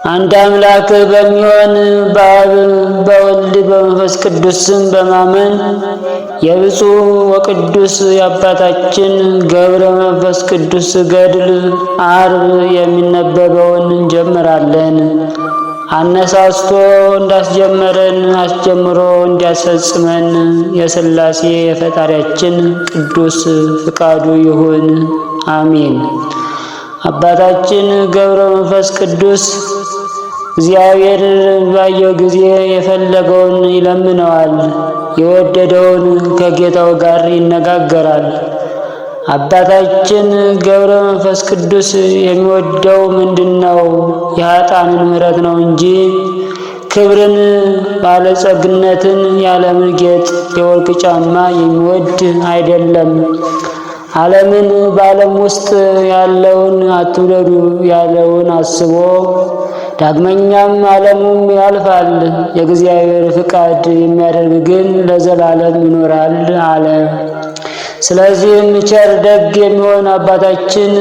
አንድ አምላክ በሚሆን በአብ በወልድ በመንፈስ ቅዱስ ስም በማመን የብፁዕ ወቅዱስ የአባታችን ገብረ መንፈስ ቅዱስ ገድል ዓርብ የሚነበበውን እንጀምራለን። አነሳስቶ እንዳስጀመረን አስጀምሮ እንዲያስፈጽመን የሥላሴ የፈጣሪያችን ቅዱስ ፍቃዱ ይሁን፣ አሜን። አባታችን ገብረ መንፈስ ቅዱስ እግዚአብሔር ባየው ጊዜ የፈለገውን ይለምነዋል፣ የወደደውን ከጌታው ጋር ይነጋገራል። አባታችን ገብረ መንፈስ ቅዱስ የሚወደው ምንድነው? የኃጥአንን ምሕረት ነው እንጂ ክብርን፣ ባለጸግነትን፣ የዓለምን ጌጥ፣ የወርቅ ጫማ የሚወድ አይደለም። ዓለምን በዓለም ውስጥ ያለውን አትውደዱ ያለውን አስቦ ዳግመኛም ዓለሙም ያልፋል፣ የእግዚአብሔር ፍቃድ የሚያደርግ ግን ለዘላለም ይኖራል አለ። ስለዚህም ቸር ደግ የሚሆን አባታችን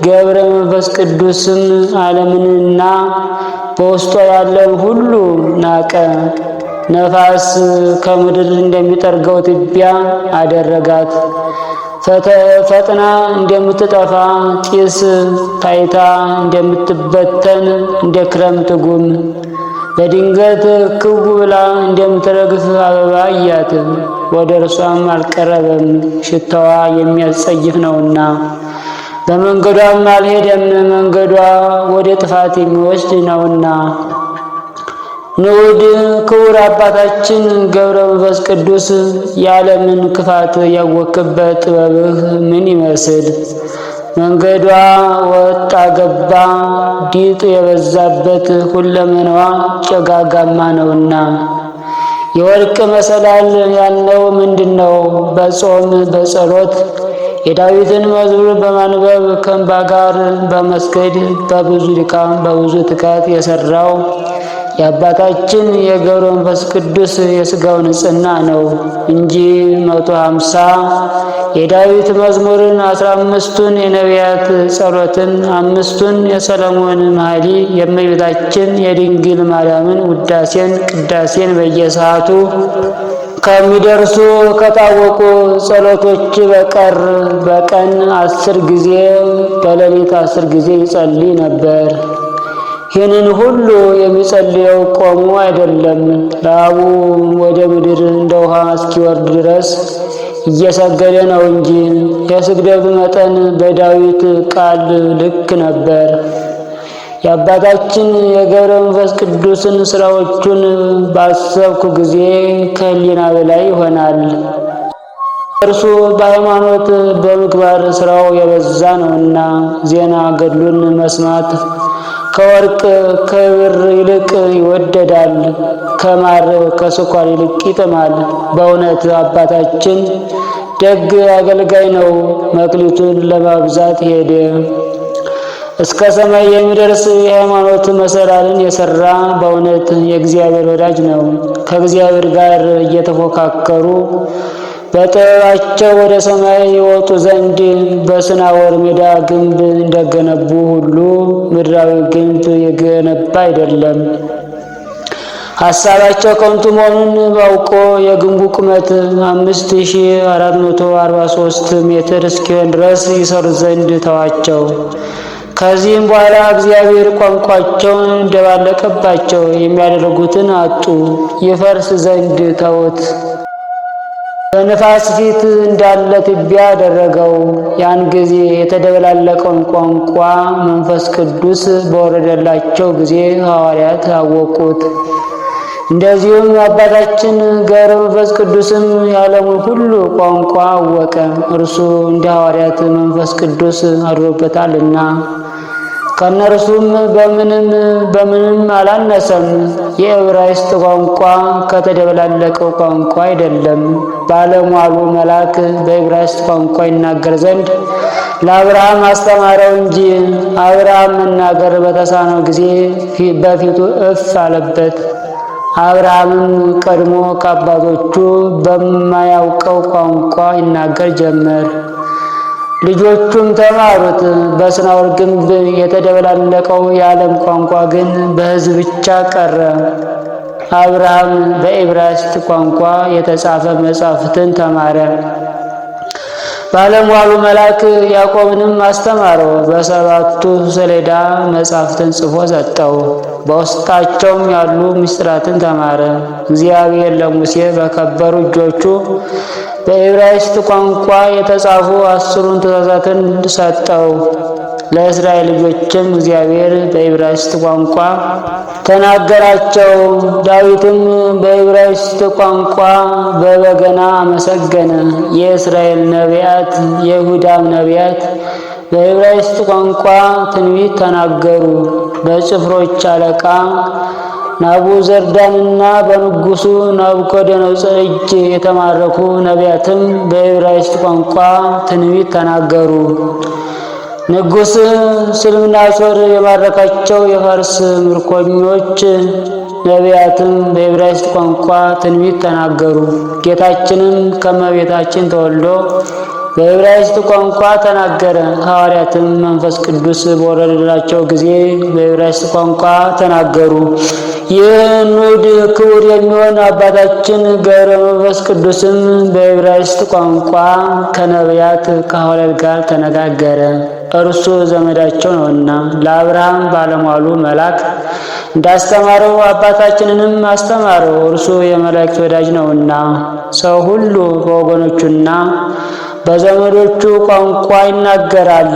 ገብረ መንፈስ ቅዱስም ዓለምንና በውስጧ ያለን ሁሉ ናቀ። ነፋስ ከምድር እንደሚጠርገው ትቢያ አደረጋት። ፈጥና እንደምትጠፋ ጢስ ታይታ እንደምትበተን እንደ ክረምት ጉም በድንገት ክው ብላ እንደምትረግፍ አበባ አያት። ወደ እርሷም አልቀረበም፣ ሽታዋ የሚያስጸይፍ ነውና። በመንገዷም አልሄደም፣ መንገዷ ወደ ጥፋት የሚወስድ ነውና። ንዑድ ክቡር አባታችን ገብረ መንፈስ ቅዱስ የዓለምን ክፋት ያወክበት ጥበብህ ምን ይመስል? መንገዷ ወጣ ገባ ዲጥ የበዛበት ሁለመናዋ ጨጋጋማ ነውና። የወርቅ መሰላል ያልነው ምንድነው? በጾም በጸሎት የዳዊትን መዝሙር በማንበብ ከእንባ ጋር በመስገድ በብዙ ድካም በብዙ ትጋት የሰራው የአባታችን የገብረ መንፈስ ቅዱስ የሥጋው ንጽሕና ነው እንጂ 150 የዳዊት መዝሙርን 15ቱን የነቢያት ጸሎትን 5ቱን የሰለሞን መኃልይ የእመቤታችን የድንግል ማርያምን ውዳሴን ቅዳሴን በየሰዓቱ ከሚደርሱ ከታወቁ ጸሎቶች በቀር በቀን 10 ጊዜ በሌሊት 10 ጊዜ ይጸልይ ነበር። ይህንን ሁሉ የሚጸልየው ቆሞ አይደለም፣ ላቡ ወደ ምድር እንደ ውሃ እስኪወርድ ድረስ እየሰገደ ነው እንጂ። የስግደቱ መጠን በዳዊት ቃል ልክ ነበር። የአባታችን የገብረ መንፈስ ቅዱስን ሥራዎቹን ባሰብኩ ጊዜ ከሕሊና በላይ ይሆናል። እርሱ በሃይማኖት በምግባር ሥራው የበዛ ነውና ዜና ገድሉን መስማት ከወርቅ ከብር ይልቅ ይወደዳል፣ ከማር ከስኳር ይልቅ ይጥማል። በእውነት አባታችን ደግ አገልጋይ ነው። መክሊቱን ለማብዛት ሄደ። እስከ ሰማይ የሚደርስ የሃይማኖት መሰላልን የሰራ በእውነት የእግዚአብሔር ወዳጅ ነው። ከእግዚአብሔር ጋር እየተፎካከሩ በጥበባቸው ወደ ሰማይ ይወጡ ዘንድ በስናወር ሜዳ ግንብ እንደገነቡ ሁሉ ምድራዊ ግንብ የገነባ አይደለም። ሐሳባቸው ከንቱ መሆኑን ባውቆ የግንቡ ቁመት 5443 ሜትር እስኪሆን ድረስ ይሰሩ ዘንድ ተዋቸው። ከዚህም በኋላ እግዚአብሔር ቋንቋቸውን እንደባለቀባቸው የሚያደርጉትን አጡ፣ ይፈርስ ዘንድ ተውት። በነፋስ ፊት እንዳለ ትቢያ አደረገው። ያን ጊዜ የተደበላለቀውን ቋንቋ መንፈስ ቅዱስ በወረደላቸው ጊዜ ሐዋርያት አወቁት። እንደዚሁም አባታችን ገብረ መንፈስ ቅዱስም የዓለሙን ሁሉ ቋንቋ አወቀ፣ እርሱ እንደ ሐዋርያት መንፈስ ቅዱስ አድሮበታልና። ከእነርሱም በምንም አላነሰም። የዕብራይስጥ ቋንቋ ከተደበላለቀው ቋንቋ አይደለም። ባለሟሉ መልአክ በዕብራይስጥ ቋንቋ ይናገር ዘንድ ለአብርሃም አስተማረው እንጂ አብርሃም መናገር በተሳነው ጊዜ በፊቱ እፍ አለበት። አብርሃምም ቀድሞ ከአባቶቹ በማያውቀው ቋንቋ ይናገር ጀመር። ልጆቹም ተማሩት። በስናዖር ግንብ የተደበላለቀው የዓለም ቋንቋ ግን በሕዝብ ብቻ ቀረ። አብርሃም በዕብራይስጥ ቋንቋ የተጻፈ መጻሕፍትን ተማረ። ባለሟሉ መልአክ ያዕቆብንም አስተማረው። በሰባቱ ሰሌዳ መጻሕፍትን ጽፎ ሰጠው። በውስጣቸውም ያሉ ምስጢራትን ተማረ። እግዚአብሔር ለሙሴ በከበሩ እጆቹ በዕብራይስጥ ቋንቋ የተጻፉ 10ቱን ትእዛዛትን ሰጠው። ለእስራኤል ልጆችም እግዚአብሔር በዕብራይስጥ ቋንቋ ተናገራቸው። ዳዊትም በዕብራይስጥ ቋንቋ በበገና አመሰገነ። የእስራኤል ነቢያት፣ የይሁዳም ነቢያት በዕብራይስጥ ቋንቋ ትንቢት ተናገሩ። በጭፍሮች አለቃ ናቡዘርዳንና በንጉሡ ናቡከደነፆር እጅ የተማረኩ ነቢያትም በዕብራይስጥ ቋንቋ ትንቢት ተናገሩ። ንጉሥ ስልምናሶር የማረካቸው የፋርስ ምርኮኞች ነቢያትም በዕብራይስጥ ቋንቋ ትንቢት ተናገሩ። ጌታችንም ከእመቤታችን ተወልዶ በዕብራይስጥ ቋንቋ ተናገረ። ሐዋርያትም መንፈስ ቅዱስ በወረደላቸው ጊዜ በዕብራይስጥ ቋንቋ ተናገሩ። ይህን ውድ ክቡር የሚሆን አባታችን ገብረ መንፈስ ቅዱስም በዕብራይስጥ ቋንቋ ከነቢያት ከሐዋርያት ጋር ተነጋገረ። እርሱ ዘመዳቸው ነውና ለአብርሃም ባለሟሉ መልአክ እንዳስተማረው አባታችንንም አስተማረው። እርሱ የመላእክት ወዳጅ ነውና ሰው ሁሉ በወገኖቹና በዘመዶቹ ቋንቋ ይናገራል።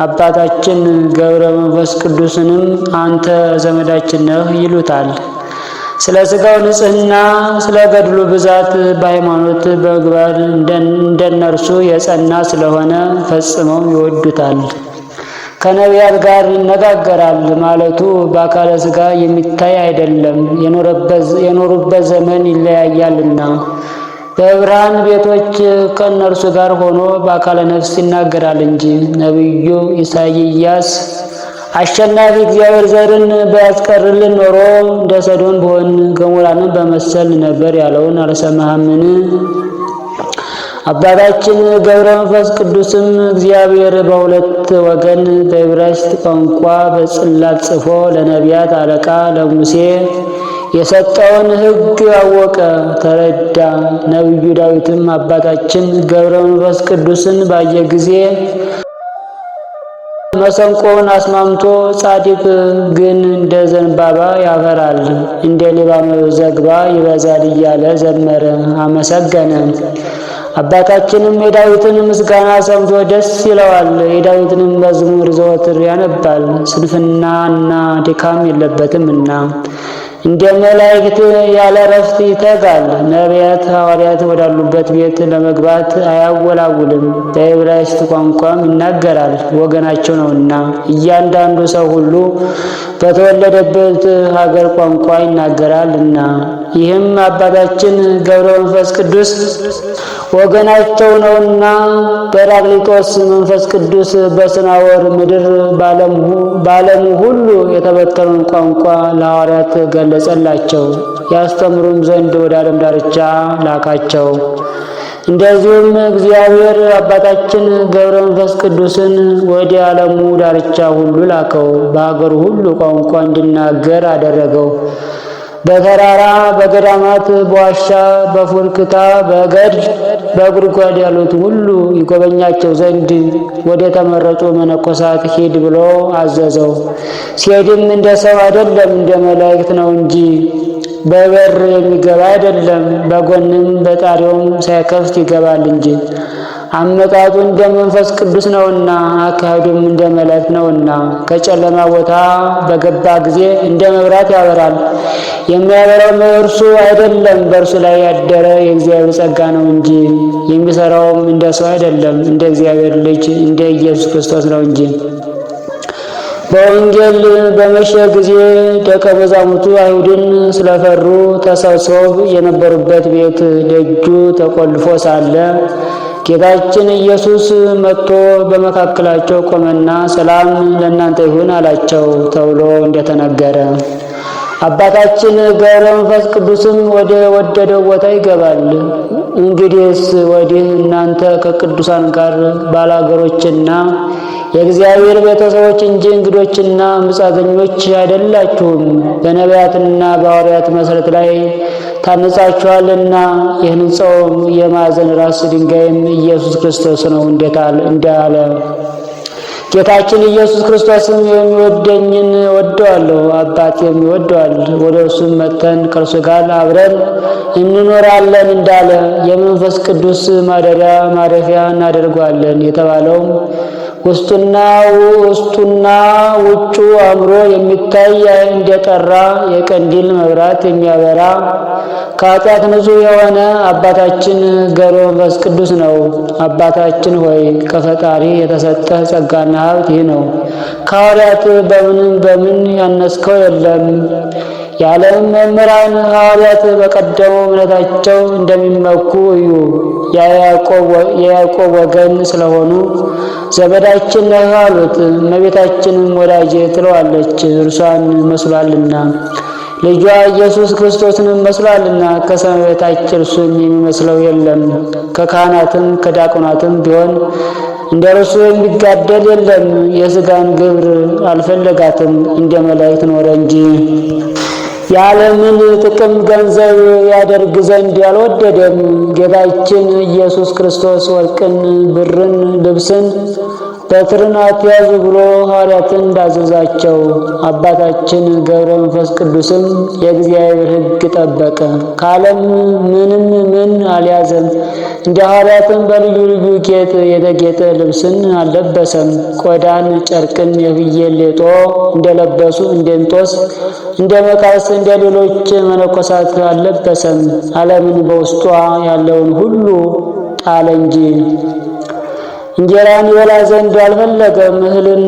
አባታችን ገብረ መንፈስ ቅዱስንም አንተ ዘመዳችን ነህ ይሉታል። ስለ ሥጋው ንጽሕና፣ ስለ ገድሉ ብዛት በሃይማኖት በምግባር እንደነርሱ የጸና ስለሆነ ፈጽመው ይወዱታል። ከነቢያት ጋር ይነጋገራል ማለቱ በአካለ ሥጋ የሚታይ አይደለም፣ የኖሩበት ዘመን ይለያያልና። በብርሃን ቤቶች ከእነርሱ ጋር ሆኖ በአካለ ነፍስ ይናገራል እንጂ። ነቢዩ ኢሳይያስ አሸናፊ እግዚአብሔር ዘርን ባያስቀርልን ኖሮ እንደ ሰዶም ብሆን ገሞራንን በመሰል ነበር ያለውን አልሰማህምን? አባታችን ገብረ መንፈስ ቅዱስም እግዚአብሔር በሁለት ወገን በዕብራይስጥ ቋንቋ በጽላት ጽፎ ለነቢያት አለቃ ለሙሴ የሰጠውን ሕግ አወቀ፣ ተረዳ። ነቢዩ ዳዊትም አባታችን ገብረ መንፈስ ቅዱስን ባየ ጊዜ መሰንቆውን አስማምቶ ጻድቅ ግን እንደ ዘንባባ ያፈራል፣ እንደ ሊባኖስ ዝግባ ይበዛል እያለ ዘመረ፣ አመሰገነ። አባታችንም የዳዊትን ምስጋና ሰምቶ ደስ ይለዋል። የዳዊትንም መዝሙር ዘወትር ያነባል፣ ስንፍናና ድካም የለበትምና። እንደ መላእክት ያለ እረፍት ይተጋል። ነቢያት ሐዋርያት ወዳሉበት ቤት ለመግባት አያወላውልም። በዕብራይስጥ ቋንቋም ይናገራል፣ ወገናቸው ነውና። እያንዳንዱ ሰው ሁሉ በተወለደበት ሀገር ቋንቋ ይናገራልና። ይህም አባታችን ገብረ መንፈስ ቅዱስ ወገናቸው ነውና። በራቅሊጦስ መንፈስ ቅዱስ በስናዖር ምድር በዓለሙ ሁሉ የተበተኑን ቋንቋ ለሐዋርያት ገለጸላቸው፣ ያስተምሩም ዘንድ ወደ ዓለም ዳርቻ ላካቸው። እንደዚሁም እግዚአብሔር አባታችን ገብረ መንፈስ ቅዱስን ወደ ዓለሙ ዳርቻ ሁሉ ላከው፣ በሀገሩ ሁሉ ቋንቋ እንዲናገር አደረገው። በተራራ በገዳማት በዋሻ በፉርክታ በገድል በጉድጓድ ያሉት ሁሉ ይጎበኛቸው ዘንድ ወደ ተመረጡ መነኮሳት ሂድ ብሎ አዘዘው። ሲሄድም እንደ ሰው አይደለም፣ እንደ መላእክት ነው እንጂ በበር የሚገባ አይደለም፣ በጎንም በጣሪያውም ሳይከፍት ይገባል እንጂ። አመጣጡ እንደ መንፈስ ቅዱስ ነውና፣ አካሄዱም እንደ መላእክት ነውና። ከጨለማ ቦታ በገባ ጊዜ እንደ መብራት ያበራል። የሚያበራው እርሱ አይደለም፣ በእርሱ ላይ ያደረ የእግዚአብሔር ጸጋ ነው እንጂ። የሚሰራውም እንደ ሰው አይደለም፣ እንደ እግዚአብሔር ልጅ እንደ ኢየሱስ ክርስቶስ ነው እንጂ። በወንጌል በመሸ ጊዜ ደቀ መዛሙርቱ አይሁድን ስለፈሩ ተሰብስበው የነበሩበት ቤት ደጁ ተቆልፎ ሳለ ጌታችን ኢየሱስ መጥቶ በመካከላቸው ቆመና ሰላም ለእናንተ ይሁን አላቸው ተብሎ እንደተነገረ። አባታችን ገብረ መንፈስ ቅዱስም ወደ ወደደው ቦታ ይገባል። እንግዲህስ ወዲህ እናንተ ከቅዱሳን ጋር ባላገሮችና የእግዚአብሔር ቤተሰቦች እንጂ እንግዶችና ምጻተኞች አይደላችሁም። በነቢያትና በሐዋርያት መሠረት ላይ ታንጻችኋልና የሕንጻውም የማዕዘን ራስ ድንጋይም ኢየሱስ ክርስቶስ ነው እንዳለ ጌታችን ኢየሱስ ክርስቶስም የሚወደኝን እወደዋለሁ፣ አባቴም ይወደዋል፣ ወደ እርሱም መጥተን ከእርሱ ጋር አብረን እንኖራለን እንዳለ የመንፈስ ቅዱስ ማረፊያ እናደርገዋለን የተባለውም ውስጡና ውጩ አምሮ የሚታይ እንደጠራ የቀንዲል መብራት የሚያበራ ከኃጢአት ንጹሕ የሆነ አባታችን ገብረ መንፈስ ቅዱስ ነው። አባታችን ሆይ ከፈጣሪ የተሰጠህ ጸጋና ሀብት ይህ ነው። ከሐዋርያት በምን ያነስከው የለም። የዓለም መምህራን ሐዋርያት በቀደመው እምነታቸው እንደሚመኩ እዩ። የያዕቆብ ወገን ስለሆኑ ዘመዳችን ነህ አሉት። እመቤታችንም ወዳጄ ትለዋለች፣ እርሷን መስሏልና ልጇ ኢየሱስ ክርስቶስንም መስሏልና ከሰማይ በታች እርሱን የሚመስለው የለም። ከካህናትም ከዲያቆናትም ቢሆን እንደ እርሱ የሚጋደል የለም። የሥጋን ግብር አልፈለጋትም፣ እንደ መላእክት ኖረ እንጂ። የዓለምን ጥቅም ገንዘብ ያደርግ ዘንድ ያልወደደም ጌታችን ኢየሱስ ክርስቶስ ወርቅን፣ ብርን፣ ልብስን፣ በትርን አትያዙ ብሎ ሐዋርያትን እንዳዘዛቸው አባታችን ገብረ መንፈስ ቅዱስም የእግዚአብሔር ሕግ ጠበቀ። ከዓለም ምን አልያዘም። እንደ ሐዋርያትም በልዩ ልዩ ጌጥ የተጌጠ ልብስን አልለበሰም። ቆዳን፣ ጨርቅን፣ የፍየል ሌጦ እንደለበሱ እንደ እንጦስ፣ እንደ መቃርስ እንደ ሌሎች መነኮሳት አልለበሰም። ዓለምን በውስጧ ያለውን ሁሉ ጣለ እንጂ እንጀራን ይበላ ዘንድ አልፈለገም። እህልን፣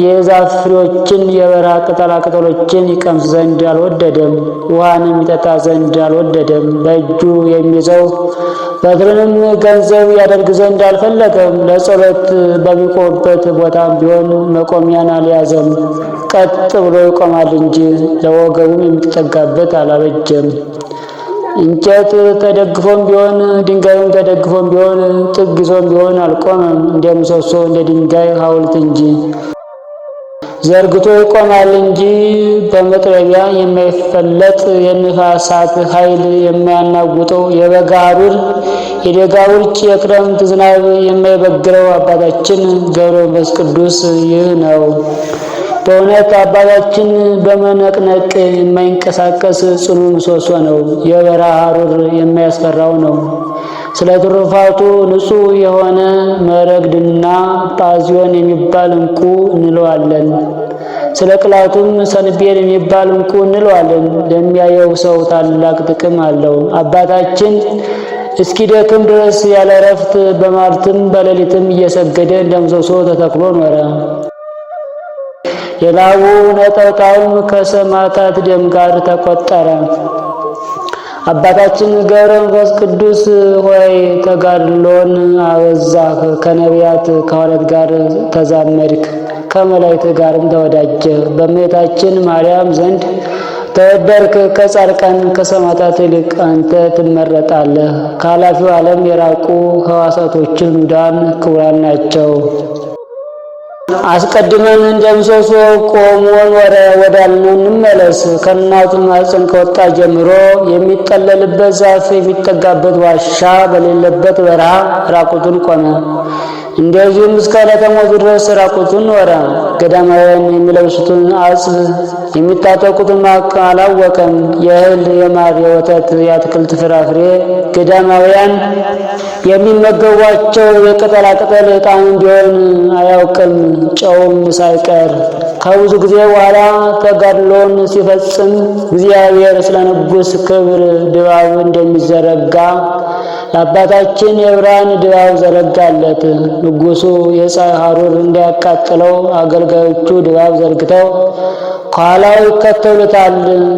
የዛፍ ፍሬዎችን፣ የበረሃ ቅጠላቅጠሎችን ይቀምስ ዘንድ አልወደደም። ውሃንም ይጠጣ ዘንድ አልወደደም። በእጁ የሚይዘው በትርንም ገንዘብ ያደርግ ዘንድ አልፈለገም። ለጸሎት በሚቆምበት ቦታም ቢሆን መቆሚያን አልያዘም። ቀጥ ብሎ ይቆማል እንጂ ለወገቡም የሚጠጋበት አላበጀም። እንጨት ተደግፎም ቢሆን ድንጋዩም ተደግፎም ቢሆን ጥግ ይዞም ቢሆን አልቆመም። እንደ ምሰሶ እንደ ድንጋይ ሐውልት እንጂ ዘርግቶ ይቆማል እንጂ በመጥረቢያ የማይፈለጥ የንፋሳት ኃይል የማያናውጠው የበጋ ሐሩር የደጋ ውርጭ የክረምት ዝናብ የማይበግረው አባታችን ገብረ መንፈስ ቅዱስ ይህ ነው። በእውነት አባታችን በመነቅነቅ የማይንቀሳቀስ ጽኑ ምሰሶ ነው። የበረሃ ሐሩር የማያስፈራው ነው። ስለ ትሩፋቱ ንጹሕ የሆነ መረግድና ጳዚዮን የሚባል ዕንቁ እንለዋለን። ስለ ቅላቱም ሰንፔር የሚባል ዕንቁ እንለዋለን። ለሚያየው ሰው ታላቅ ጥቅም አለው። አባታችን እስኪደክም ድረስ ያለ እረፍት በመዓልትም በሌሊትም እየሰገደ እንደ ምሰሶ ተተክሎ ኖረ። የላቡ ነጠብጣብም ከሰማዕታት ደም ጋር ተቆጠረ። አባታችን ገብረ መንፈስ ቅዱስ ሆይ ተጋድሎን አበዛህ፣ ከነቢያት ከሐዋርያት ጋር ተዛመድክ፣ ከመላእክት ጋርም ተወዳጀህ። በእመቤታችን ማርያም ዘንድ ተወደድክ። ከጻድቃን ከሰማዕታት ይልቅ አንተ ትመረጣለህ። ከኃላፊው ዓለም የራቁ ሕዋሳቶችህ ንዑዳን ክቡራን ናቸው። አስቀድመን እንደ ምሰሶ ቆሞ ኖረ ወዳልነው እንመለስ። ከእናቱ ማኅፀን ከወጣ ጀምሮ የሚጠለልበት ዛፍ የሚጠጋበት ዋሻ በሌለበት በረሃ ራቁቱን ቆመ። እንደዚሁም እስከ ዕለተ ሞቱ ድረስ ራቁቱን ኖረ። ገዳማውያን የሚለብሱትን አጽፍ የሚታጠቁትን ማቅ አላወቀም። የእህል፣ የማር፣ የወተት፣ የአትክልት ፍራፍሬ ገዳማውያን የሚመገቧቸው የቅጠላቅጠል ዕጣን ቢሆን አያውቅም፣ ጨውም ሳይቀር። ከብዙ ጊዜ በኋላ ተጋድሎን ሲፈጽም እግዚአብሔር ስለ ንጉሥ ክብር ድባብ እንደሚዘረጋ ለአባታችን የብርሃን ድባብ ዘረጋለት። ንጉሡ የፀሐይ ሐሩር እንዳያቃጥለው አገልጋዮቹ ድባብ ዘርግተው ከኋላው ይከተሉታል።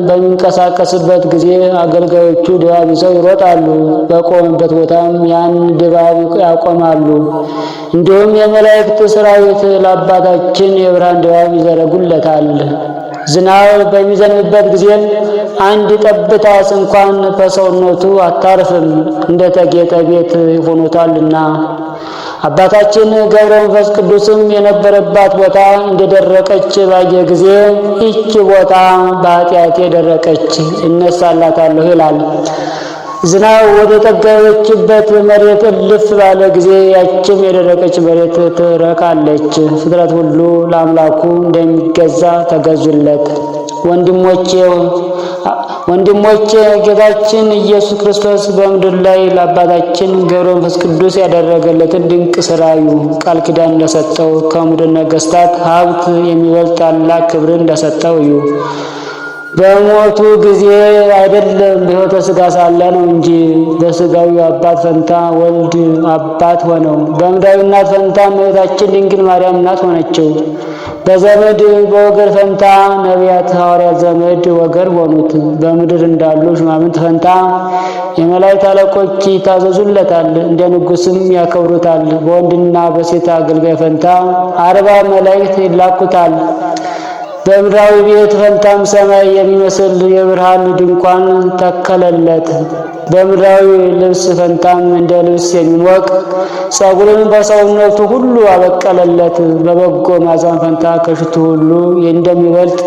በሚንቀሳቀስበት ጊዜ አገልጋዮቹ ድባብ ይዘው ይሮጣሉ፣ በቆመበት ቦታም ያን ድባብ ያቆማሉ። እንዲሁም የመላእክት ሠራዊት ለአባታችን የብርሃን ድባብ ይዘረጉለታል። ዝናብ በሚዘንብበት ጊዜ አንድ ጠብታ እንኳን ከሰውነቱ አታርፍም፣ እንደተጌጠ ቤት ሆኖታልና። አባታችን ገብረ መንፈስ ቅዱስም የነበረባት ቦታ እንደደረቀች ባየ ጊዜ ይህች ቦታ በኃጢአት የደረቀች እነሳላታለሁ ይላል። ዝናብ ወደ ጠገበችበት መሬት እልፍ ባለ ጊዜ ያችም የደረቀች መሬት ትረካለች። ፍጥረት ሁሉ ለአምላኩ እንደሚገዛ ተገዙለት። ወንድሞቼ ጌታችን ኢየሱስ ክርስቶስ በምድር ላይ ለአባታችን ገብረ መንፈስ ቅዱስ ያደረገለትን ድንቅ ሥራዩ ቃል ኪዳን እንደሰጠው ከምድር ነገሥታት ሀብት የሚበልጥ ታላቅ ክብርን እንደሰጠው እዩ። በሞቱ ጊዜ አይደለም በሕይወተ ሥጋ ሳለ ነው እንጂ በሥጋዊ አባት ፈንታ ወልድ አባት ሆነው። በምድራዊ እናት ፈንታ እመቤታችን ድንግል ማርያም እናት ሆነችው። በዘመድ በወገር ፈንታ ነቢያት ሐዋርያት ዘመድ ወገር ሆኑት። በምድር እንዳሉ ሹማምንት ፈንታ የመላእክት አለቆች ይታዘዙለታል፣ እንደ ንጉሥም ያከብሩታል። በወንድና በሴት አገልጋይ ፈንታ 40 መላእክት ይላኩታል። በምድራዊ ቤት ፈንታም ሰማይ የሚመስል የብርሃን ድንኳን ተከለለት። በምድራዊ ልብስ ፈንታም እንደ ልብስ የሚሞቅ ጸጉርን በሰውነቱ ሁሉ አበቀለለት። በበጎ ማዛን ፈንታ ከሽቱ ሁሉ እንደሚበልጥ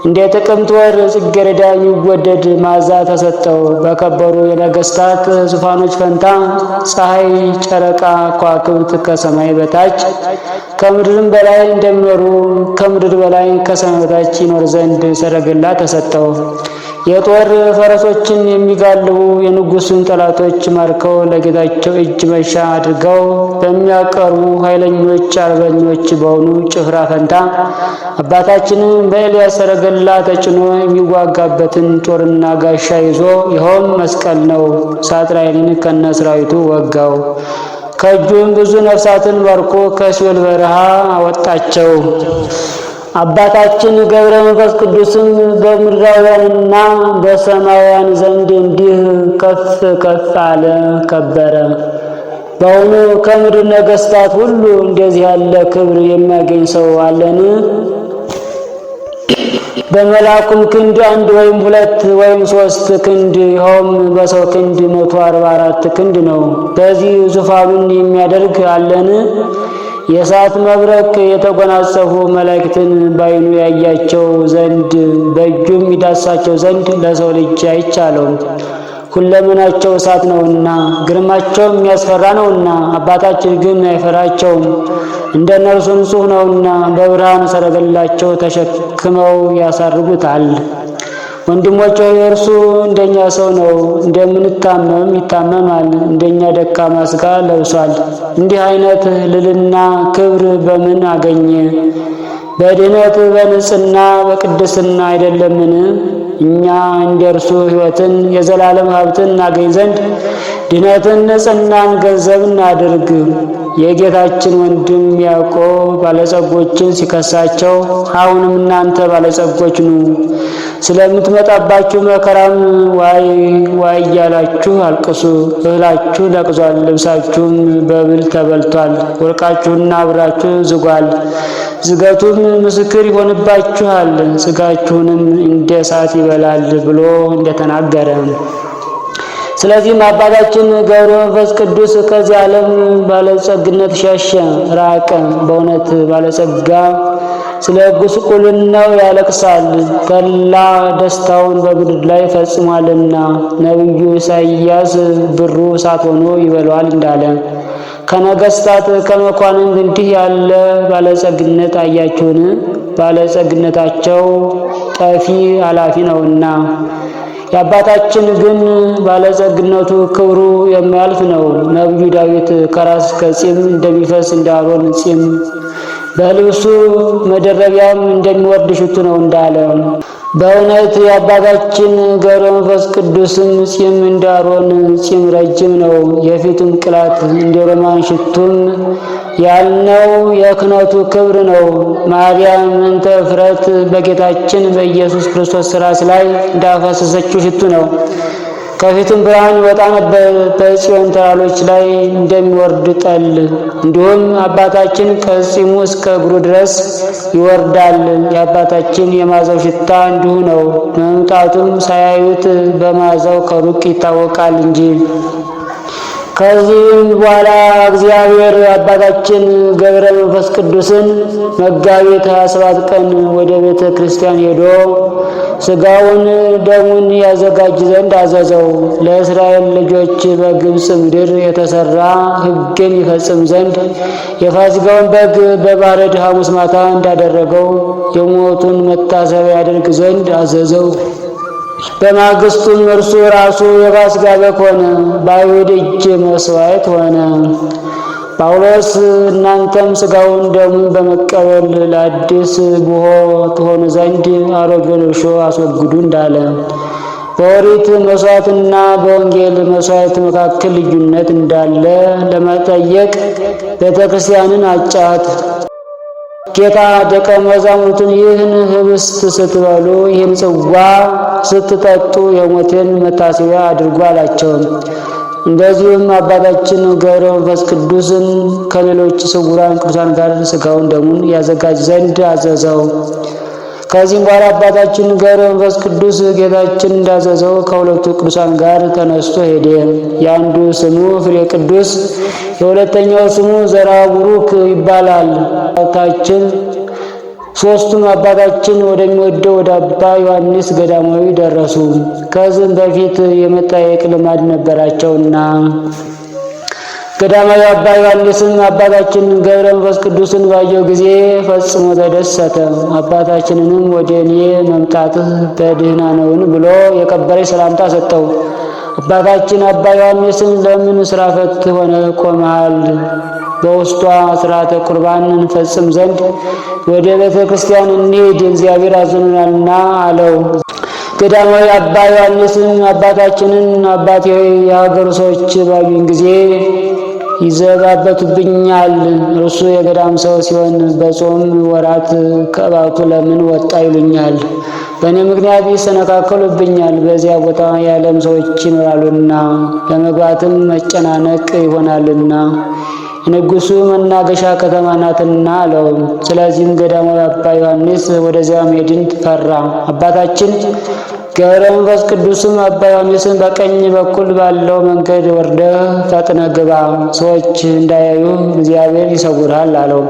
እንደ ጥቅምት ወር ጽጌረዳ የሚወደድ ማዛ ተሰጠው። በከበሩ የነገሥታት ዙፋኖች ፈንታ ፀሐይ፣ ጨረቃ፣ ከዋክብት ከሰማይ በታች ከምድርም በላይ እንደሚኖሩ ከምድር በላይ ከሰማይ በታች ይኖር ዘንድ ሰረገላ ተሰጠው። የጦር ፈረሶችን የሚጋልቡ የንጉሡን ጠላቶች ማርከው ለጌታቸው እጅ መንሻ አድርገው በሚያቀርቡ ኃይለኞች አርበኞች በሆኑ ጭፍራ ፈንታ አባታችንን በኤልያስ ሰረገላ ተጭኖ የሚዋጋበትን ጦርና ጋሻ ይዞ ይኸውም መስቀል ነው። ሳጥናኤልን ከነሰራዊቱ ወጋው። ከእጁም ብዙ ነፍሳትን ባርኮ ከሲኦል በረሃ አወጣቸው። አባታችን ገብረ መንፈስ ቅዱስም በምድራውያንና በሰማያውያን ዘንድ እንዲህ ከፍ ከፍ አለ፣ ከበረ። በእውኑ ከምድር ነገሥታት ሁሉ እንደዚህ ያለ ክብር የሚያገኝ ሰው አለን? በመልአኩም ክንድ 1 ወይም 2 ወይም 3 ክንድ ይኸውም በሰው ክንድ 144 ክንድ ነው። በዚህ ዙፋኑን የሚያደርግ አለን? የእሳት መብረቅ የተጎናጸፉ መላእክትን ባይኑ ያያቸው ዘንድ በእጁም ይዳሳቸው ዘንድ ለሰው ልጅ አይቻለውም። ሁለመናቸው እሳት ነውና ግርማቸውም የሚያስፈራ ነውና፣ አባታችን ግን አይፈራቸውም፣ እንደ እነርሱ ንጹሕ ነውና በብርሃን ሰረገላቸው ተሸክመው ያሳርጉታል። ወንድሞች ሆይ እርሱ እንደኛ ሰው ነው፣ እንደምንታመም ይታመማል፣ እንደኛ ደካማ ሥጋ ለብሷል። እንዲህ አይነት ልልና ክብር በምን አገኘ? በድኅነት በንጽሕና በቅድስና አይደለምን? እኛ እንደ እርሱ ሕይወትን የዘላለም ሀብትን እናገኝ ዘንድ ድኅነትን ንጽሕናን ገንዘብ እናድርግ። የጌታችን ወንድም ያዕቆብ ባለጸጎችን ሲከሳቸው አሁንም እናንተ ባለጸጎች ኑ፣ ስለምትመጣባችሁ መከራም ዋይ ዋይ እያላችሁ አልቅሱ። እህላችሁ ለቅዟል፣ ልብሳችሁም በብል ተበልቷል፣ ወርቃችሁና ብራችሁ ዝጓል፣ ዝገቱም ምስክር ይሆንባችኋል፣ ሥጋችሁንም እንደ እሳት ይበላል ብሎ እንደተናገረ። ስለዚህም አባታችን ገብረ መንፈስ ቅዱስ ከዚህ ዓለም ባለጸግነት ሸሸ፣ ራቀ። በእውነት ባለጸጋ ስለ ጉስቁልናው ያለቅሳል፣ ተድላ ደስታውን በምድር ላይ ፈጽሟልና። ነቢዩ ኢሳይያስ ብሩ እሳት ሆኖ ይበላዋል እንዳለ ከነገሥታት ከመኳንንት እንዲህ ያለ ባለጸግነት አያችሁን? ባለጸግነታቸው ጠፊ አላፊ ነውና፣ የአባታችን ግን ባለጸግነቱ ክብሩ የማያልፍ ነው። ነቢዩ ዳዊት ከራስ ከጺም እንደሚፈስ እንደ አሮን ጺም በልብሱ መደረቢያም እንደሚወርድ ሽቱ ነው እንዳለ፣ በእውነት የአባታችን ገብረ መንፈስ ቅዱስም ጺም እንደ አሮን ጺም ረጅም ነው። የፊቱም ቅላት እንደ ሮማን ሽቱም ያልነው የክህነቱ ክብር ነው። ማርያም እንተ እፍረት በጌታችን በኢየሱስ ክርስቶስ ራስ ላይ እንዳፈሰሰችው ሽቱ ነው። ከፊቱም ብርሃን ይወጣ ነበር፣ በጽዮን ተራሮች ላይ እንደሚወርድ ጠል። እንዲሁም አባታችን ከጺሙ እስከ እግሩ ድረስ ይወርዳል። የአባታችን የመዓዛው ሽታ እንዲሁ ነው። መምጣቱም ሳያዩት በመዓዛው ከሩቅ ይታወቃል እንጂ። ከዚህም በኋላ እግዚአብሔር አባታችን ገብረ መንፈስ ቅዱስን መጋቢት 27 ቀን ወደ ቤተ ክርስቲያን ሄዶ ሥጋውን ደሙን ያዘጋጅ ዘንድ አዘዘው። ለእስራኤል ልጆች በግብፅ ምድር የተሰራ ሕግን ይፈጽም ዘንድ የፋሲካውን በግ በማረድ ሐሙስ ማታ እንዳደረገው የሞቱን መታሰቢያ ያደርግ ዘንድ አዘዘው። በማግስቱም እርሱ ራሱ የፋሲካ በግ ሆነ፣ በአይሁድ እጅ መሥዋዕት ሆነ። ጳውሎስ እናንተም ሥጋውን ደሙን በመቀበል ለአዲስ ብሆ ትሆኑ ዘንድ አሮጌውን እርሾ አስወግዱ እንዳለ በኦሪት መሥዋዕትና በወንጌል መሥዋዕት መካከል ልዩነት እንዳለ ለመጠየቅ ቤተ ክርስቲያንን አጫት። ጌታ ደቀ መዛሙርቱን ይህን ኅብስት ስትበሉ ይህን ጽዋ ስትጠጡ የሞቴን መታሰቢያ አድርጉ አላቸው። እንደዚሁም አባታችን ገብረ መንፈስ ቅዱስን ከሌሎች ስውራን ቅዱሳን ጋር ሥጋውን ደሙን ያዘጋጅ ዘንድ አዘዘው። ከዚህም በኋላ አባታችን ገብረ መንፈስ ቅዱስ ጌታችን እንዳዘዘው ከሁለቱ ቅዱሳን ጋር ተነስቶ ሄደ። የአንዱ ስሙ ፍሬ ቅዱስ፣ የሁለተኛው ስሙ ዘርአ ቡሩክ ይባላል። አባታችን ሦስቱም አባታችን ወደሚወደው ወደ አባ ዮሐንስ ገዳማዊ ደረሱ። ከዚህም በፊት የመጠየቅ ልማድ ነበራቸውና ገዳማዊ አባ ዮሐንስም አባታችን ገብረ መንፈስ ቅዱስን ባየው ጊዜ ፈጽሞ ተደሰተ። አባታችንንም ወደ እኔ መምጣትህ በደህና ነውን ብሎ የከበረች ሰላምታ ሰጠው። አባታችን አባ ዮሐንስን ለምን ስራ ፈት ሆነ ቆመሃል? በውስጧ ሥርዓተ ቁርባን እንፈጽም ዘንድ ወደ ቤተ ክርስቲያን እንሂድ፣ እግዚአብሔር አዞናልና አለው። ገዳማዊ አባ ዮሐንስም አባታችንን አባቴ ሆይ የሀገሩ ሰዎች ባዩኝ ጊዜ ይዘባበቱብኛል። እርሱ የገዳም ሰው ሲሆን በጾም ወራት ከእባቱ ለምን ወጣ ይሉኛል። በእኔ ምክንያት ይሰነካከሉብኛል። በዚያ ቦታ የዓለም ሰዎች ይኖራሉና ለመግባትም መጨናነቅ ይሆናልና የንጉሡ መናገሻ ከተማ ናትና አለው። ስለዚህም ገዳማዊ አባ ዮሐንስ ወደዚያ መሄድን ፈራ። አባታችን ገብረ መንፈስ ቅዱስም አባ ዮሐንስን በቀኝ በኩል ባለው መንገድ ወርደህ ፈጥነህ ግባ፣ ሰዎች እንዳያዩ እግዚአብሔር ይሰውርሃል አለው።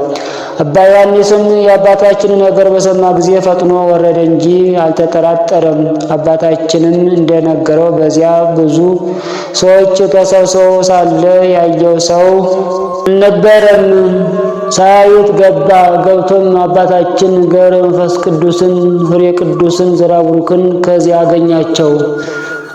አባ ዮሐንስም የአባታችንን ነገር በሰማ ጊዜ ፈጥኖ ወረደ እንጂ አልተጠራጠረም። አባታችንም እንደነገረው በዚያ ብዙ ሰዎች ተሰብስበው ሳለ ያየው ሰው አልነበረም። ሳያዩት ገባ። ገብቶም አባታችን ገብረ መንፈስ ቅዱስን፣ ፍሬ ቅዱስን፣ ዘርአ ቡሩክን ከዚያ አገኛቸው።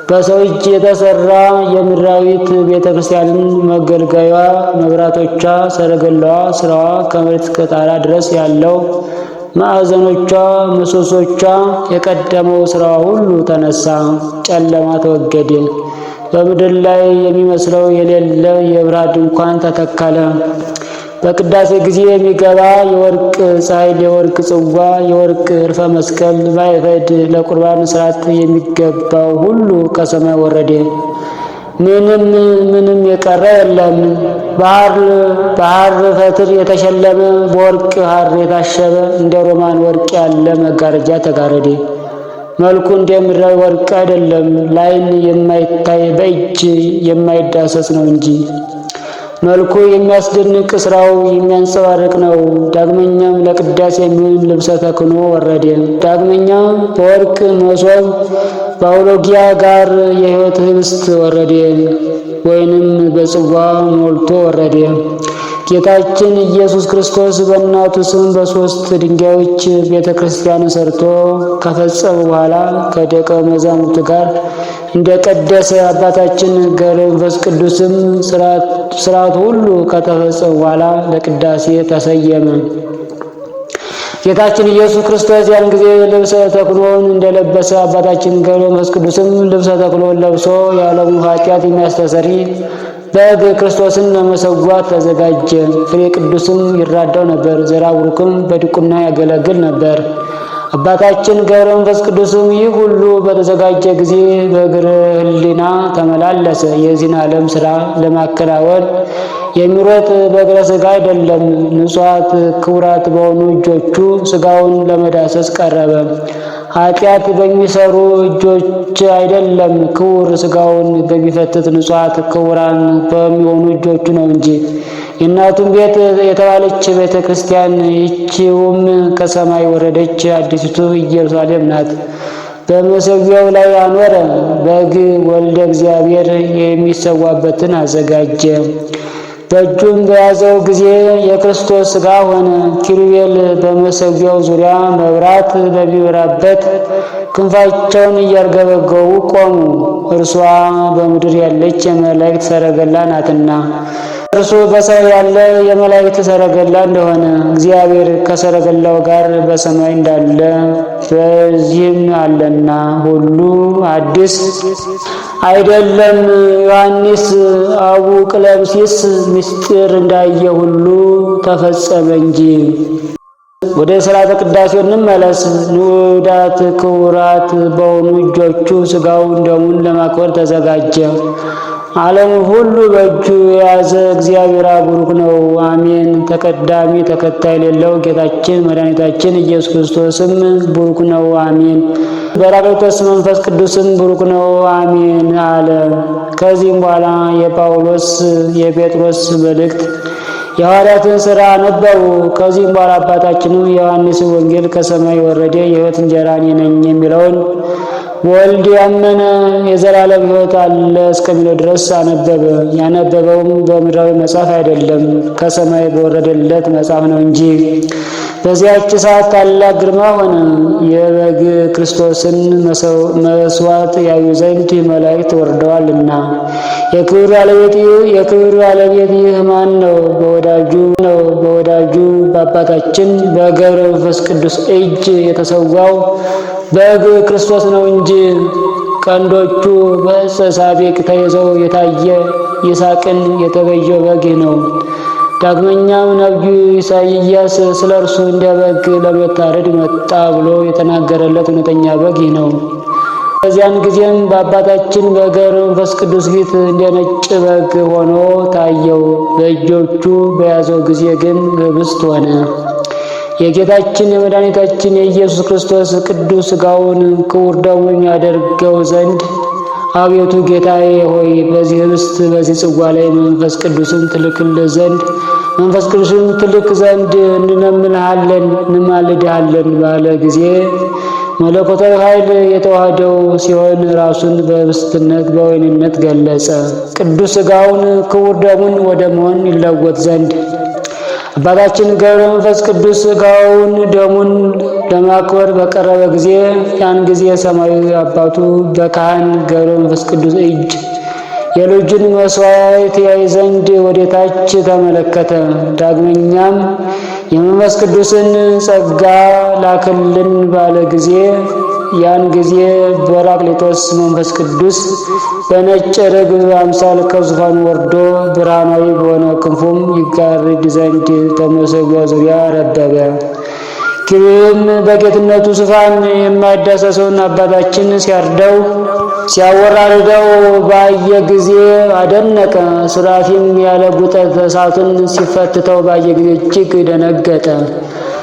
በሰው እጅ የተሰራ የምድራዊት ቤተ ክርስቲያንን መገልገያዋ፣ መብራቶቿ፣ ሰረገላዋ፣ ስራዋ ከመሬት እስከ ጣራ ድረስ ያለው ማዕዘኖቿ፣ ምሰሶቿ፣ የቀደመው ስራዋ ሁሉ ተነሳ፣ ጨለማ ተወገደ። በምድር ላይ የሚመስለው የሌለ የብርሃን ድንኳን ተተከለ። በቅዳሴ ጊዜ የሚገባ የወርቅ ጻሕል፣ የወርቅ ጽዋ፣ የወርቅ ዕርፈ መስቀል፣ ማዕፈድ፣ ለቁርባን ሥርዓት የሚገባው ሁሉ ከሰማይ ወረደ። ምንም የቀረ የለም። በሐር ፈትል የተሸለመ በወርቅ ሐር የታሸበ እንደ ሮማን ወርቅ ያለ መጋረጃ ተጋረደ። መልኩ እንደ ምድራዊ ወርቅ አይደለም፣ ለዓይን የማይታይ በእጅ የማይዳሰስ ነው እንጂ መልኩ የሚያስደንቅ ስራው የሚያንጸባርቅ ነው። ዳግመኛም ለቅዳሴ የሚሆን ልብሰ ተክህኖ ወረደ። ዳግመኛ በወርቅ መሶብ በአውሎጊያ ጋር የሕይወት ኅብስት ወረደ፣ ወይንም በጽዋ ሞልቶ ወረደ። ጌታችን ኢየሱስ ክርስቶስ በእናቱ ስም በሦስት ድንጋዮች ቤተ ክርስቲያን ሰርቶ ከፈጸመ በኋላ ከደቀ መዛሙርቱ ጋር እንደቀደሰ አባታችን ገብረ መንፈስ ቅዱስም ሥርዓት ሁሉ ከተፈጸመ በኋላ ለቅዳሴ ተሰየመ። ጌታችን ኢየሱስ ክርስቶስ ያን ጊዜ ልብሰ ተክህኖን እንደለበሰ አባታችን ገብረ መንፈስ ቅዱስም ልብሰ ተክህኖን ለብሶ የዓለሙ ኃጢአት የሚያስተሰርይ በግ ክርስቶስን ለመሰዋት ተዘጋጀ። ፍሬ ቅዱስም ይራዳው ነበር፣ ዘርአ ቡሩክም በዲቁና ያገለግል ነበር። አባታችን ገብረ መንፈስ ቅዱስም ይህ ሁሉ በተዘጋጀ ጊዜ በእግረ ሕሊና ተመላለሰ። የዚህን ዓለም ሥራ ለማከናወን የሚሮጥ በእግረ ሥጋ አይደለም፣ ንጹሐት ክቡራት በሆኑ እጆቹ ሥጋውን ለመዳሰስ ቀረበ። ኃጢአት በሚሰሩ እጆች አይደለም፣ ክቡር ሥጋውን በሚፈትት ንጹሐት ክቡራን በሚሆኑ እጆቹ ነው እንጂ። የእናቱም ቤት የተባለች ቤተ ክርስቲያን ይህችውም ከሰማይ ወረደች አዲሲቱ ኢየሩሳሌም ናት። በመሠዊያው ላይ አኖረ። በግ ወልደ እግዚአብሔር የሚሰዋበትን አዘጋጀ። በእጁም በያዘው ጊዜ የክርስቶስ ሥጋ ሆነ። ኪሩቤል በመሠዊያው ዙሪያ መብራት በሚበራበት ክንፋቸውን እያርገበገቡ ቆሙ። እርሷ በምድር ያለች የመላእክት ሰረገላ ናትና እርሱ በሰማይ ያለ የመላእክት ሰረገላ እንደሆነ እግዚአብሔር ከሰረገላው ጋር በሰማይ እንዳለ በዚህም አለና ሁሉ አዲስ አይደለም። ዮሐንስ አቡቅለምሲስ ምስጢር እንዳየ ሁሉ ተፈጸመ እንጂ። ወደ ሥርዓተ ቅዳሴው እንመለስ። ንዑዳት ክቡራት በሆኑ እጆቹ ሥጋውን ደሙን ለማክበር ተዘጋጀ። ዓለም ሁሉ በእጁ የያዘ እግዚአብሔር ቡሩክ ነው፣ አሜን። ተቀዳሚ ተከታይ የሌለው ጌታችን መድኃኒታችን ኢየሱስ ክርስቶስም ቡሩክ ነው፣ አሜን። በራቅሊጦስ መንፈስ ቅዱስም ቡሩክ ነው፣ አሜን አለ። ከዚህም በኋላ የጳውሎስ የጴጥሮስ መልእክት የሐዋርያትን ሥራ አነበቡ። ከዚህም በኋላ አባታችንም የዮሐንስ ወንጌል ከሰማይ ወረደ የሕይወት እንጀራ እኔ ነኝ የሚለውን ወልድ ያመነ የዘላለም ሕይወት አለ እስከሚለው ድረስ አነበበ። ያነበበውም በምድራዊ መጽሐፍ አይደለም፣ ከሰማይ በወረደለት መጽሐፍ ነው እንጂ። በዚያች ሰዓት ታላቅ ግርማ ሆነ። የበግ ክርስቶስን መስዋዕት ያዩ ዘንድ መላእክት ወርደዋልና። የክብር ባለቤት ይህ ማን ነው? በወዳጁ በአባታችን በገብረ መንፈስ ቅዱስ እጅ የተሰዋው በግ ክርስቶስ ነው እንጂ። ቀንዶቹ በዕፀ ሳቤቅ ተይዘው የታየ ይስሐቅን የተቤዠው በግ ነው። ዳግመኛም ነቢዩ ኢሳይያስ ስለ እርሱ እንደ በግ ለመታረድ መጣ ብሎ የተናገረለት እውነተኛ በግ ነው። በዚያን ጊዜም በአባታችን በገብረ መንፈስ ቅዱስ ፊት እንደ ነጭ በግ ሆኖ ታየው። በእጆቹ በያዘው ጊዜ ግን ኅብስት ሆነ። የጌታችን የመድኃኒታችን የኢየሱስ ክርስቶስ ቅዱስ ሥጋውን ክቡር ደሙን ያደርገው ዘንድ አቤቱ ጌታዬ ሆይ በዚህ ኅብስት በዚህ ጽዋ ላይ መንፈስ ቅዱስን ትልክልን ዘንድ እንማልድሃለን ባለ ጊዜ መለኮታዊ ኃይል የተዋህደው ሲሆን ራሱን በኅብስትነት በወይንነት ገለጸ። ቅዱስ ሥጋውን ክቡር ደሙን ወደ መሆን ይለወጥ ዘንድ አባታችን ገብረ መንፈስ ቅዱስ ሥጋውን ደሙን ለማክበር በቀረበ ጊዜ ያን ጊዜ ሰማያዊ አባቱ በካህን ገብረ መንፈስ ቅዱስ እጅ የልጁን መሥዋዕት ያይ ዘንድ ወደ ታች ተመለከተ። ዳግመኛም የመንፈስ ቅዱስን ጸጋ ላክልን ባለ ጊዜ ያን ጊዜ በራቅሊጦስ መንፈስ ቅዱስ በነጭ ርግብ አምሳል ከዙፋኑ ወርዶ ብርሃናዊ በሆነ ክንፉም ይጋርድ ዘንድ በመሠዊያው ዙሪያ ረበበ። ኪሩቤልም በጌትነቱ ዙፋን የማይዳሰሰውን አባታችን ሲያወራርደው ባየ ጊዜ አደነቀ። ሱራፊም ያለ ጉጠት እሳቱን ሲፈትተው ባየ ጊዜ እጅግ ደነገጠ።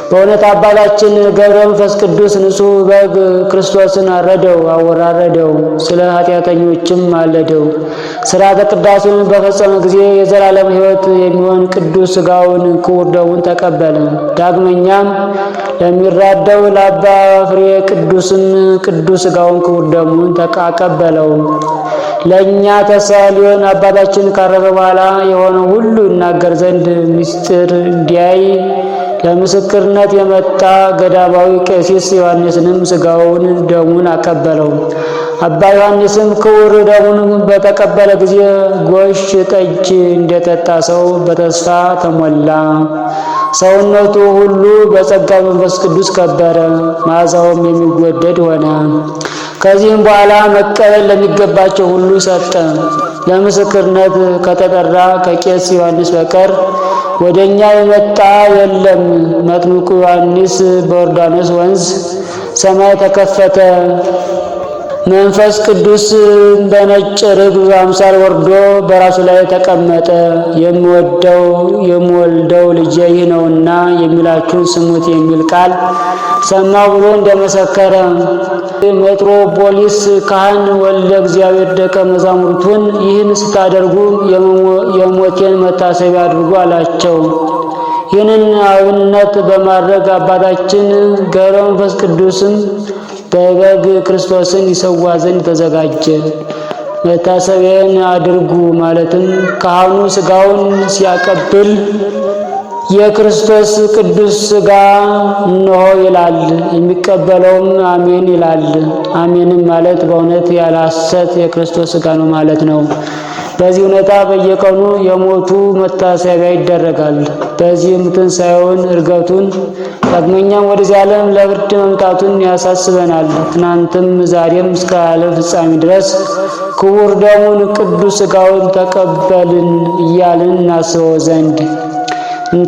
በእውነት አባታችን ገብረ መንፈስ ቅዱስ ንጹሕ በግ ክርስቶስን አወራረደው፣ ስለ ኃጢአተኞችም ማለደው። ሥርዓተ ቅዳሴውን በፈጸመ ጊዜ የዘላለም ሕይወት የሚሆን ቅዱስ ሥጋውን ክቡር ደሙን ተቀበለ። ዳግመኛም ለሚራደው ለአባ ፍሬ ቅዱስም ቅዱስ ሥጋውን ክቡር ደሙን አቀበለው። ለእኛ ተስፋ ሊሆን አባታችን ካረፈ በኋላ የሆነው ሁሉ ይናገር ዘንድ ምስጢር እንዲያይ ለምስክርነት የመጣ ገዳማዊ ቀሲስ ዮሐንስንም ሥጋውን ደሙን አቀበለው። አባ ዮሐንስም ክቡር ደሙን በተቀበለ ጊዜ ጎሽ ጠጅ እንደጠጣ ሰው በተስፋ ተሞላ። ሰውነቱ ሁሉ በጸጋ መንፈስ ቅዱስ ከበረ፣ መዓዛውም የሚወደድ ሆነ። ከዚህም በኋላ መቀበል ለሚገባቸው ሁሉ ሰጠ። ለምስክርነት ከተጠራ ከቄስ ዮሐንስ በቀር ወደ እኛ የመጣ የለም። መጥምቁ ዮሐንስ በዮርዳኖስ ወንዝ ሰማይ ተከፈተ። መንፈስ ቅዱስ በነጭ ርግብ አምሳል ወርዶ በራሱ ላይ ተቀመጠ። የምወልደው ልጄ ይህ ነውና የሚላችሁን ስሙት የሚል ቃል ሰማ ብሎ እንደመሰከረ ሜትሮፖሊስ ካህን ወልደ እግዚአብሔር ደቀ መዛሙርቱን ይህን ስታደርጉ የሞቴን መታሰቢያ አድርጉ አላቸው። ይህንን አብነት በማድረግ አባታችን ገብረ መንፈስ ቅዱስም በበግ ክርስቶስን ይሰዋ ዘንድ ተዘጋጀ። መታሰቢያን አድርጉ ማለትም ካህኑ ሥጋውን ሲያቀብል የክርስቶስ ቅዱስ ሥጋ እነሆ ይላል፣ የሚቀበለውም አሜን ይላል። አሜንም ማለት በእውነት ያለ ሐሰት የክርስቶስ ሥጋ ነው ማለት ነው። በዚህ ሁኔታ በየቀኑ የሞቱ መታሰቢያ ይደረጋል። በዚህም ትንሣኤውን፣ ዕርገቱን፣ ዳግመኛም ወደዚህ ዓለም ለፍርድ መምጣቱን ያሳስበናል። ትናንትም ዛሬም እስከ ዓለም ፍጻሜ ድረስ ክቡር ደሙን ቅዱስ ሥጋውን ተቀበልን እያልን እናስበው ዘንድ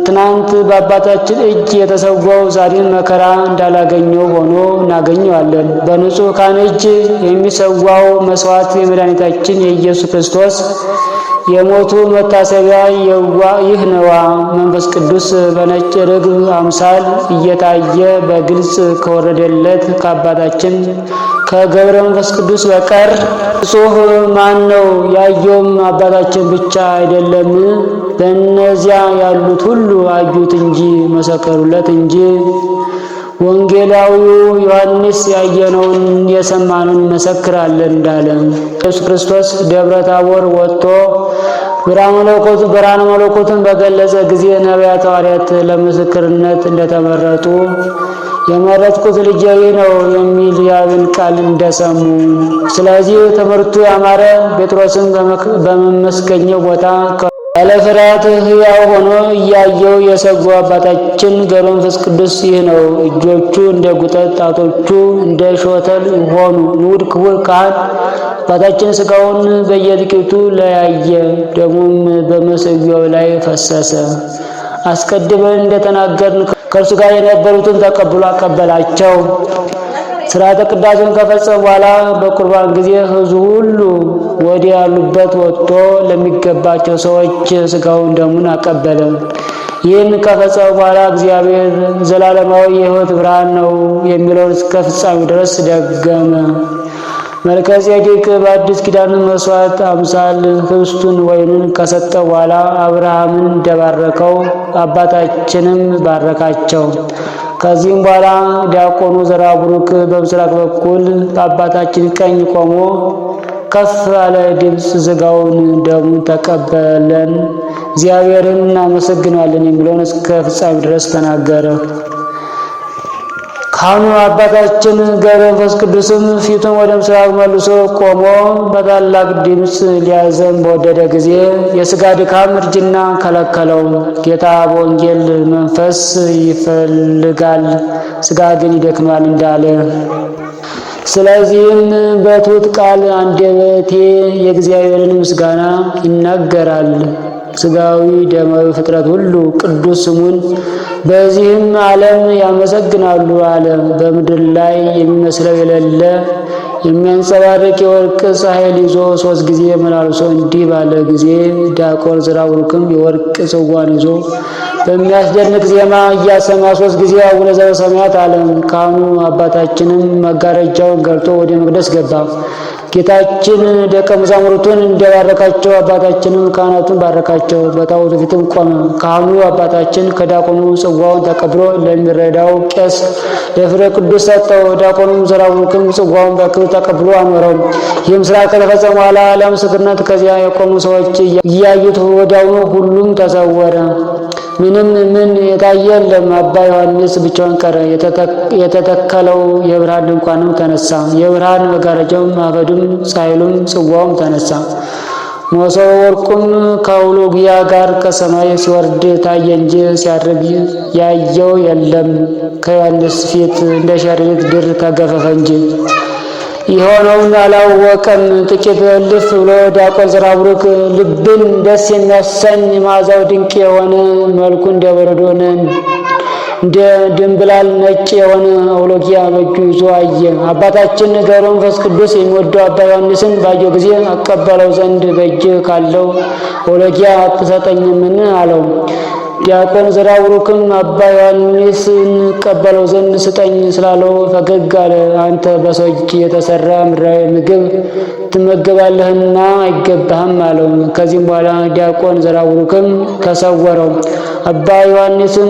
ትናንት በአባታችን እጅ የተሰዋው ዛሬን መከራ እንዳላገኘው ሆኖ እናገኘዋለን። በንጹሕ ካህን እጅ የሚሰዋው መስዋዕት የመድኃኒታችን የኢየሱስ ክርስቶስ የሞቱ መታሰቢያ ይህ ነዋ። መንፈስ ቅዱስ በነጭ ርግብ አምሳል እየታየ በግልጽ ከወረደለት ከአባታችን ከገብረ መንፈስ ቅዱስ በቀር ንጹሕ ማን ነው? ያየውም አባታችን ብቻ አይደለም፣ በእነዚያ ያሉት ሁሉ አዩት እንጂ መሰከሩለት እንጂ። ወንጌላዊው ዮሐንስ ያየነውን የሰማነውን እንመሰክራለን እንዳለ ኢየሱስ ክርስቶስ ደብረ ታቦር ወጥቶ ብርሃነ መለኮቱን በገለጸ ጊዜ ነቢያት ሐዋርያት ለምስክርነት እንደተመረጡ የመረጥኩት ልጄ ይህ ነው የሚል የአብን ቃል እንደሰሙ፣ ስለዚህ ትምህርቱ ያማረ ጴጥሮስን በመመስገኛው ቦታ ያለ ፍርሃት ሕያው ሆኖ እያየው የሰዋው አባታችን ገብረ መንፈስ ቅዱስ ይህ ነው። እጆቹ እንደ ጉጠት፣ ጣቶቹ እንደ ሾተል ሆኑ። ንዑድ ክቡር ካህን አባታችን ሥጋውን በየጥቂቱ ለያየ፣ ደሙም በመሠዊያው ላይ ፈሰሰ። አስቀድመን እንደተናገርን ከእርሱ ጋር የነበሩትን ተቀብሎ አቀበላቸው። ሥርዓተ ቅዳሴውን ከፈጸሙ በኋላ በቁርባን ጊዜ ሕዝቡ ሁሉ ወደ ያሉበት ወጥቶ ለሚገባቸው ሰዎች ሥጋውን ደሙን አቀበለ። ይህን ከፈጸሙ በኋላ እግዚአብሔር ዘላለማዊ የሕይወት ብርሃን ነው የሚለውን እስከ ፍጻሜ ድረስ ደገመ። መልከጼዴቅ በአዲስ ኪዳን መሥዋዕት አምሳል ኅብስቱን ወይኑን ከሰጠ በኋላ አብርሃምን እንደባረከው አባታችንም ባረካቸው። ከዚህም በኋላ ዲያቆኑ ዘርዓ ቡሩክ በምስራቅ በኩል በአባታችን ቀኝ ቆሞ ከፍ ያለ ድምፅ ሥጋውን ደሙን ተቀበለን፣ እግዚአብሔርን እናመሰግናለን የሚለውን እስከ ፍጻሜ ድረስ ተናገረ። ካህኑ አባታችን ገብረ መንፈስ ቅዱስም ፊቱን ወደ ምስራቅ መልሶ ቆሞ በታላቅ ድምፅ ሊያዘን በወደደ ጊዜ የሥጋ ድካም እርጅና ከለከለው። ጌታ በወንጌል መንፈስ ይፈልጋል፣ ሥጋ ግን ይደክማል እንዳለ፣ ስለዚህም በትሑት ቃል አንደበቴ የእግዚአብሔርን ምስጋና ይናገራል። ሥጋዊ ደማዊ ፍጥረት ሁሉ ቅዱስ ስሙን በዚህም ዓለም ያመሰግናሉ አለ። በምድር ላይ የሚመስለው የሌለ የሚያንጸባርቅ የወርቅ ፀሐይ ይዞ 3 ጊዜ መላልሶ እንዲህ ባለ ጊዜ ዲያቆን ዘርዓ ቡሩክም የወርቅ ጽዋን ይዞ በሚያስደንቅ ዜማ እያሰማ 3 ጊዜ አቡነ ዘበሰማያት አለ። ካህኑ አባታችንም መጋረጃውን ገልጦ ወደ መቅደስ ገባ። ጌታችን ደቀ መዛሙርቱን እንደባረካቸው አባታችንም ካህናቱን ባረካቸው። በጣዖቱ ፊትም ቆመ። ካህኑ አባታችን ከዲያቆኑ ጽዋውን ተቀብሎ ለሚረዳው ቄስ ለፍሬ ቅዱስ ሰጠው። ዲያቆኑም ዘርዓ ቡሩክም ጽዋውን በክብር ተቀብሎ አኖረው። ይህም ሥራ ከተፈጸመ በኋላ ለምስክርነት ከዚያ የቆሙ ሰዎች እያዩት ወዲያውኑ ሁሉም ተሰወረ። ምንም የታየ የለም። አባ ዮሐንስ ብቻውን ቀረ። የተተከለው የብርሃን ድንኳንም ተነሳ። የብርሃን መጋረጃውም አፈዱም ፀሐይሉም ጽዋውም ተነሳ። መሶበ ወርቁም ከውሉግያ ጋር ከሰማይ ሲወርድ ታየ እንጂ ሲያርግ ያየው የለም። ከዮሐንስ ፊት እንደ ሸረሪት ድር ተገፈፈ እንጂ የሆነውን አላወቀም። ጥቂት እልፍ ብሎ ዲያቆን ዘርዓ ቡሩክ ልብን ደስ የሚያሰኝ መዓዛው ድንቅ የሆነ መልኩ እንደ በረዶ እንደ ድንብላል ነጭ የሆነ አውሎጊያ በእጁ ይዞ አየ። አባታችን ገብረ መንፈስ ቅዱስ የሚወደው አባ ዮሐንስን ባየው ጊዜ አቀበለው ዘንድ በእጅ ካለው አውሎጊያ አትሰጠኝምን አለው። ዲያቆን ዘራውሩክም አባ ዮሐንስን ቀበለው ዘንድ ስጠኝ ስላለው ፈገግ አለ። አንተ በሰው እጅ የተሰራ ምድራዊ ምግብ ትመገባለህና አይገባህም አለው። ከዚህም በኋላ ዲያቆን ዘራውሩክም ተሰወረው። አባ ዮሐንስም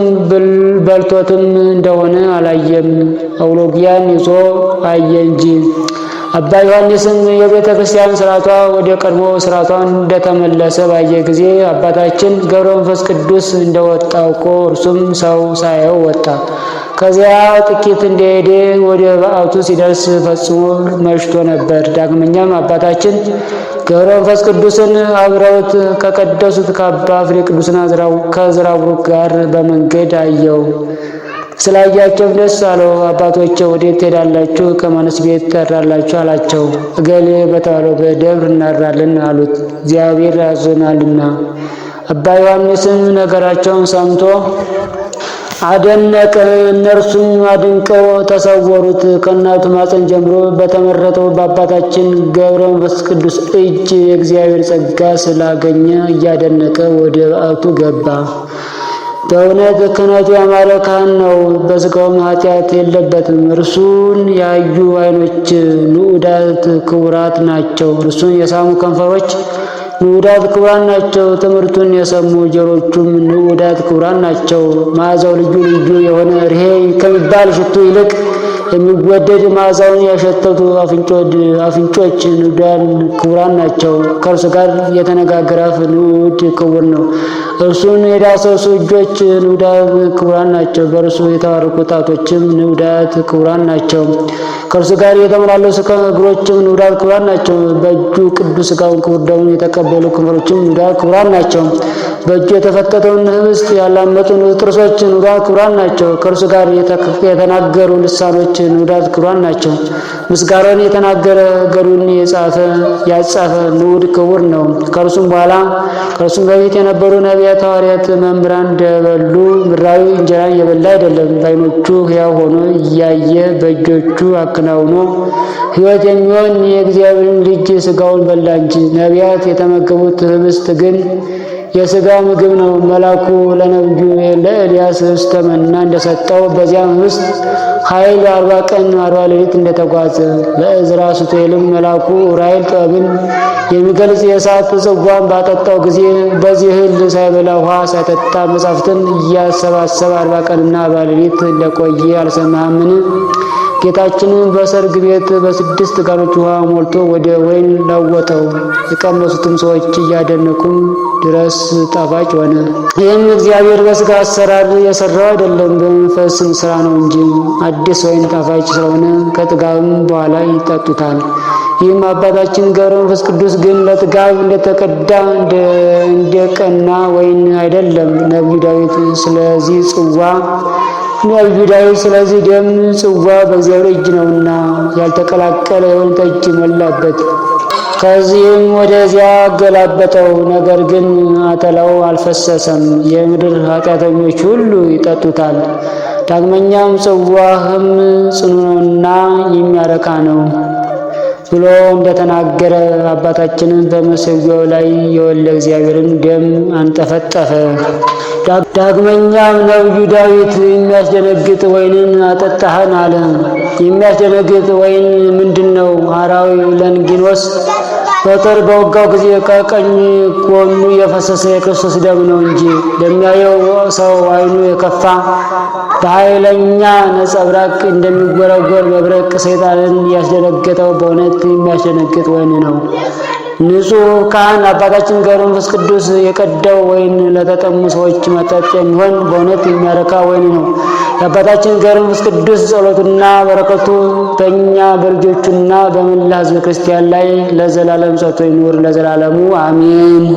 በልቶትም እንደሆነ አላየም፣ አውሎጊያን ይዞ አየ እንጂ። አባ ዮሐንስም የቤተ ክርስቲያን ስርዓቷ ወደ ቀድሞ ስርዓቷን እንደተመለሰ ባየ ጊዜ አባታችን ገብረ መንፈስ ቅዱስ እንደወጣ አውቆ እርሱም ሰው ሳየው ወጣ። ከዚያ ጥቂት እንደሄደ ወደ በዓቱ ሲደርስ ፈጽሞ መሽቶ ነበር። ዳግመኛም አባታችን ገብረ መንፈስ ቅዱስን አብረውት ከቀደሱት ከአባ ፍሬ ቅዱስና ከዘራውሩክ ጋር በመንገድ አየው። ስላያቸው ደስ አለው። አባቶቼ ወዴት ትሄዳላችሁ? ከማንስ ቤት ትጠራላችሁ? አላቸው። እገሌ በተባለው በደብር እናድራለን አሉት፣ እግዚአብሔር ያዞናልና። አባ ዮሐንስም ነገራቸውን ሰምቶ አደነቀ። እነርሱም አድንቀው ተሰወሩት። ከእናቱ ማፀን ጀምሮ በተመረጠው በአባታችን ገብረ መንፈስ ቅዱስ እጅ የእግዚአብሔር ጸጋ ስላገኘ እያደነቀ ወደ በዓቱ ገባ። በእውነት ክህነቱ ያማረ ካህን ነው። በሥጋውም ኃጢአት የለበትም። እርሱን ያዩ ዓይኖች ንዑዳት ክቡራት ናቸው። እርሱን የሳሙ ከንፈሮች ንዑዳት ክቡራን ናቸው። ትምህርቱን የሰሙ ጆሮቹም ንዑዳት ክቡራን ናቸው። መዓዛው ልዩ ልዩ የሆነ ርሄ ከሚባል ሽቱ ይልቅ የሚወደድ መዓዛውን ያሸተቱ አፍንጮች ንዑዳን ክቡራን ናቸው። ከእርሱ ጋር የተነጋገረ አፍ ንዑድ ክቡር ነው። እርሱን የዳሰሱ እጆች ንዑዳት ክቡራን ናቸው። በእርሱ የተባረኩ ጣቶችም ንዑዳት ክቡራን ናቸው። ከእርሱ ጋር የተመላለሱ እግሮችም ንዑዳት ክቡራን ናቸው። በእጁ ቅዱስ ሥጋውን ክቡር ደሙን የተቀበሉ ከንፈሮችም ንዑዳት ክቡራን ናቸው። በእጁ የተፈተተውን ህብስት ያላመጡ ጥርሶች ንዑዳት ክቡራን ናቸው። ከእርሱ ጋር የተናገሩ ልሳኖች ንዑዳት ክቡራን ናቸው። ምስጋናውን የተናገረ ገድሉን ያጻፈ ንዑድ ክቡር ነው። ከእርሱም በፊት የነበሩ ነቢያት፣ ሐዋርያት፣ መምህራን እንደበሉ ምድራዊ እንጀራን እየበላ አይደለም። በዓይኖቹ ሕያው ሆኖ እያየ በእጆቹ አከናውኖ ሕይወት የሚሆን የእግዚአብሔርን ልጅ ሥጋውን በላ እንጂ። ነቢያት የተመገቡት ህብስት ግን የሥጋ ምግብ ነው። መልአኩ ለነቢዩ ለኤልያስ ህብስተ መና እንደሰጠው በዚያም ህብስት ኃይል 40 ቀን 40 ሌሊት እንደተጓዘ ለዕዝራ ሱቱኤልም መልአኩ ዑራኤል ጥበብን የሚገልጽ የእሳት ጽዋን ባጠጣው ጊዜ በዚህ እህል ሳይበላ ውሃ ሳይጠጣ መጻሕፍትን እያሰባሰበ 40 ቀንና 40 ሌሊት እንደቆየ አልሰማህምን? ጌታችንን በሰርግ ቤት በ6 ጋኖች ውሃ ሞልቶ ወደ ወይን ለወጠው። የቀመሱትም ሰዎች እያደነቁ ድረስ ጣፋጭ ሆነ። ይህም እግዚአብሔር በሥጋ አሰራር የሰራው አይደለም፣ በመንፈስ ስራ ነው እንጂ። አዲስ ወይን ጣፋጭ ስለሆነ ከጥጋብም በኋላ ይጠጡታል። ይህም አባታችን ገብረ መንፈስ ቅዱስ ግን ለጥጋብ እንደተቀዳ እንደቀና ወይን አይደለም። ነቢዩ ዳዊት ስለዚህ ደም ጽዋ በእግዚአብሔር እጅ ነውና ያልተቀላቀለ የወይን ጠጅ ሞላበት። ከዚህም ወደዚያ አገላበጠው። ነገር ግን አተላው አልፈሰሰም። የምድር ኃጢአተኞች ሁሉ ይጠጡታል። ዳግመኛም ጽዋህም ጽኑ ነውና የሚያረካ ነው ብሎ እንደተናገረ አባታችንን በመሠዊያው ላይ የወልደ እግዚአብሔርን ደም አንጠፈጠፈ። ዳግመኛም ነቢዩ ዳዊት የሚያስደነግጥ ወይንን አጠጣኸን አለ። የሚያስደነግጥ ወይን ምንድን ነው? አራዊ ለንጊኖስ በጦር በወጋው ጊዜ ከቀኝ ጎኑ የፈሰሰ የክርስቶስ ደም ነው እንጂ። ለሚያየው ሰው ዓይኑ የከፋ በኃይለኛ ነጸብራቅ እንደሚጎረጎር መብረቅ ሰይጣንን ያስደነገጠው በእውነት የሚያስደነግጥ ወይን ነው። ንጹሕ ካህን አባታችን ገብረ መንፈስ ቅዱስ የቀዳው ወይን ለተጠሙ ሰዎች መጠጥ የሚሆን በእውነት የሚያረካ ወይን ነው። የአባታችን ገብረ መንፈስ ቅዱስ ጸሎቱና በረከቱ በእኛ በልጆቹና በመላ ሕዝበ ክርስቲያን ላይ ለዘላለም ጸንቶ ይኑር ለዘላለሙ አሜን።